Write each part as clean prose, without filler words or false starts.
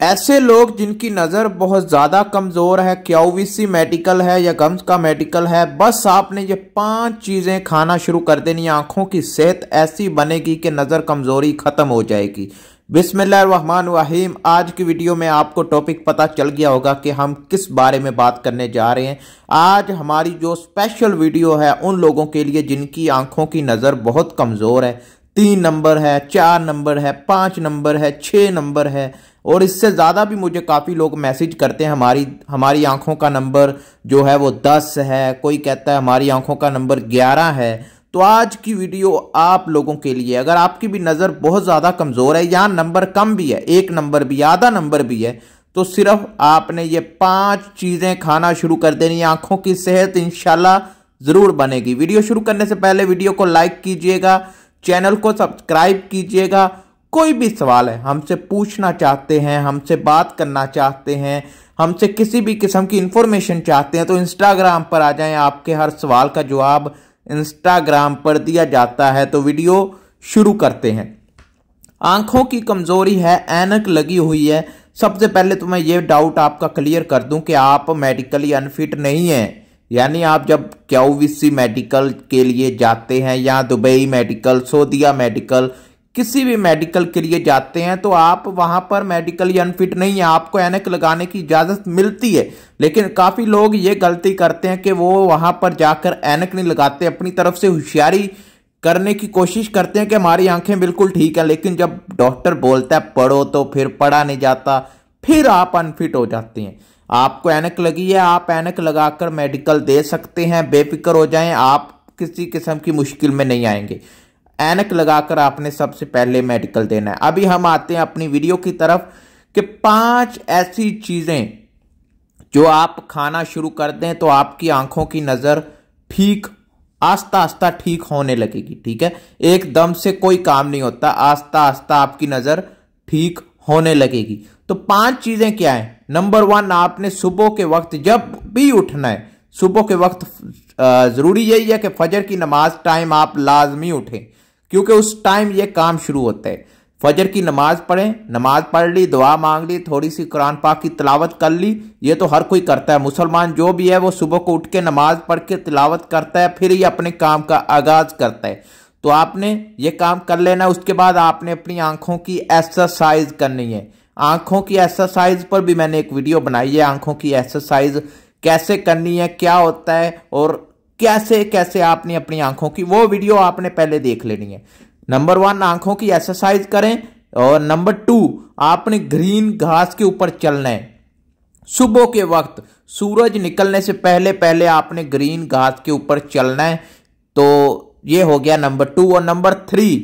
ऐसे लोग जिनकी नज़र बहुत ज़्यादा कमज़ोर है, क्यूवीसी मेडिकल है या गम्स का मेडिकल है, बस आपने ये 5 चीज़ें खाना शुरू कर देनी, आंखों की सेहत ऐसी बनेगी कि नज़र कमज़ोरी ख़त्म हो जाएगी। बिस्मिल्लाहिर्रहमानिर्रहीम। आज की वीडियो में आपको टॉपिक पता चल गया होगा कि हम किस बारे में बात करने जा रहे हैं। आज हमारी जो स्पेशल वीडियो है उन लोगों के लिए जिनकी आंखों की नज़र बहुत कमज़ोर है। 3 नंबर है, 4 नंबर है, 5 नंबर है, 6 नंबर है और इससे ज़्यादा भी मुझे काफ़ी लोग मैसेज करते हैं हमारी आंखों का नंबर जो है वो 10 है, कोई कहता है हमारी आंखों का नंबर 11 है। तो आज की वीडियो आप लोगों के लिए, अगर आपकी भी नज़र बहुत ज़्यादा कमज़ोर है या नंबर कम भी है, 1 नंबर भी, आधा नंबर भी है, तो सिर्फ आपने ये 5 चीज़ें खाना शुरू कर देनी, आंखों की सेहत इंशाल्लाह ज़रूर बनेगी। वीडियो शुरू करने से पहले वीडियो को लाइक कीजिएगा, चैनल को सब्सक्राइब कीजिएगा। कोई भी सवाल है, हमसे पूछना चाहते हैं, हमसे बात करना चाहते हैं, हमसे किसी भी किस्म की इंफॉर्मेशन चाहते हैं तो इंस्टाग्राम पर आ जाएं। आपके हर सवाल का जवाब इंस्टाग्राम पर दिया जाता है। तो वीडियो शुरू करते हैं। आंखों की कमजोरी है, ऐनक लगी हुई है। सबसे पहले तो मैं ये डाउट आपका क्लियर कर दूं कि आप मेडिकली अनफिट नहीं हैं। यानी आप जब क्यूवीसी मेडिकल के लिए जाते हैं या दुबई मेडिकल, सऊदीया मेडिकल, किसी भी मेडिकल के लिए जाते हैं तो आप वहां पर मेडिकली अनफिट नहीं है, आपको ऐनक लगाने की इजाजत मिलती है। लेकिन काफी लोग ये गलती करते हैं कि वो वहां पर जाकर ऐनक नहीं लगाते, अपनी तरफ से होशियारी करने की कोशिश करते हैं कि हमारी आंखें बिल्कुल ठीक है, लेकिन जब डॉक्टर बोलता है पढ़ो तो फिर पढ़ा नहीं जाता, फिर आप अनफिट हो जाते हैं। आपको ऐनक लगी है, आप ऐनक लगाकर मेडिकल दे सकते हैं, बेफिक्र हो जाएं, आप किसी किस्म की मुश्किल में नहीं आएंगे। ऐनक लगाकर आपने सबसे पहले मेडिकल देना है। अभी हम आते हैं अपनी वीडियो की तरफ कि 5 ऐसी चीजें जो आप खाना शुरू कर दें तो आपकी आंखों की नजर ठीक आस्ता आस्ता ठीक होने लगेगी। ठीक है, एकदम से कोई काम नहीं होता, आस्ता आस्ता आपकी नजर ठीक होने लगेगी। तो 5 चीजें क्या है? नंबर 1, आपने सुबह के वक्त जब भी उठना है, सुबह के वक्त जरूरी यही है कि फजर की नमाज टाइम आप लाजमी उठें, क्योंकि उस टाइम ये काम शुरू होता है। फजर की नमाज पढ़ें, नमाज पढ़ ली, दुआ मांग ली, थोड़ी सी कुरान पाक की तिलावत कर ली, ये तो हर कोई करता है। मुसलमान जो भी है वो सुबह को उठ के नमाज पढ़ के तिलावत करता है, फिर ही अपने काम का आगाज करता है। तो आपने ये काम कर लेना। उसके बाद आपने अपनी आंखों की एक्सरसाइज करनी है। आंखों की एक्सरसाइज पर भी मैंने एक वीडियो बनाई है, आंखों की एक्सरसाइज कैसे करनी है, क्या होता है और कैसे कैसे आपने अपनी आंखों की, वो वीडियो आपने पहले देख लेनी है। नंबर 1, आंखों की एक्सरसाइज करें। और नंबर 2, आपने ग्रीन घास के ऊपर चलना है। सुबह के वक्त सूरज निकलने से पहले पहले आपने ग्रीन घास के ऊपर चलना है। तो ये हो गया नंबर 2। और नंबर 3,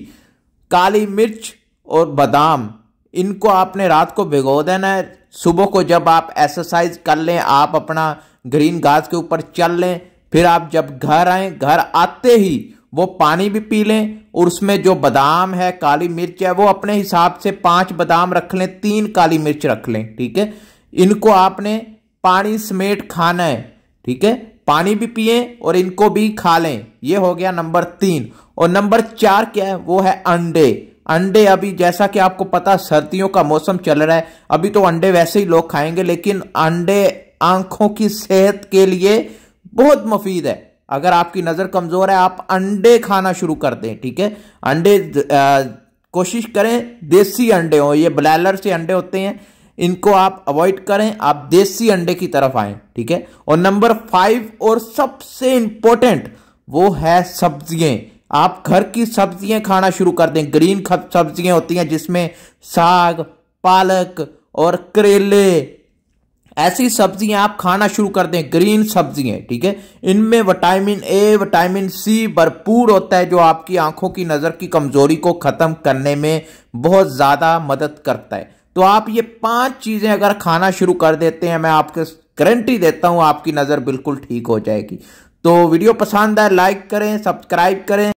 काली मिर्च और बादाम, इनको आपने रात को भिगो देना है। सुबह को जब आप एक्सरसाइज कर लें, आप अपना ग्रीन घास के ऊपर चल लें, फिर आप जब घर आए, घर आते ही वो पानी भी पी लें और उसमें जो बादाम है, काली मिर्च है, वो अपने हिसाब से 5 बादाम रख लें, 3 काली मिर्च रख लें। ठीक है, इनको आपने पानी समेत खाना है। ठीक है, पानी भी पिए और इनको भी खा लें। ये हो गया नंबर 3। और नंबर 4 क्या है? वो है अंडे। अंडे, अभी जैसा कि आपको पता सर्दियों का मौसम चल रहा है, अभी तो अंडे वैसे ही लोग खाएंगे, लेकिन अंडे आंखों की सेहत के लिए बहुत मुफीद है। अगर आपकी नजर कमजोर है, आप अंडे खाना शुरू कर दें। ठीक है, अंडे कोशिश करें देसी अंडे हो, ये ब्रॉयलर से अंडे होते हैं, इनको आप अवॉइड करें, आप देसी अंडे की तरफ आए। ठीक है, और नंबर 5 और सबसे इंपॉर्टेंट वो है सब्जियां। आप घर की सब्जियां खाना शुरू कर दें। ग्रीन सब्जियां होती हैं जिसमें साग, पालक और करेले, ऐसी सब्जियां आप खाना शुरू कर दें, ग्रीन सब्जियां। ठीक है, इनमें विटामिन ए, विटामिन सी भरपूर होता है, जो आपकी आंखों की नजर की कमजोरी को खत्म करने में बहुत ज्यादा मदद करता है। तो आप ये 5 चीजें अगर खाना शुरू कर देते हैं, मैं आपको गारंटी देता हूं आपकी नजर बिल्कुल ठीक हो जाएगी। तो वीडियो पसंद आए लाइक करें, सब्सक्राइब करें।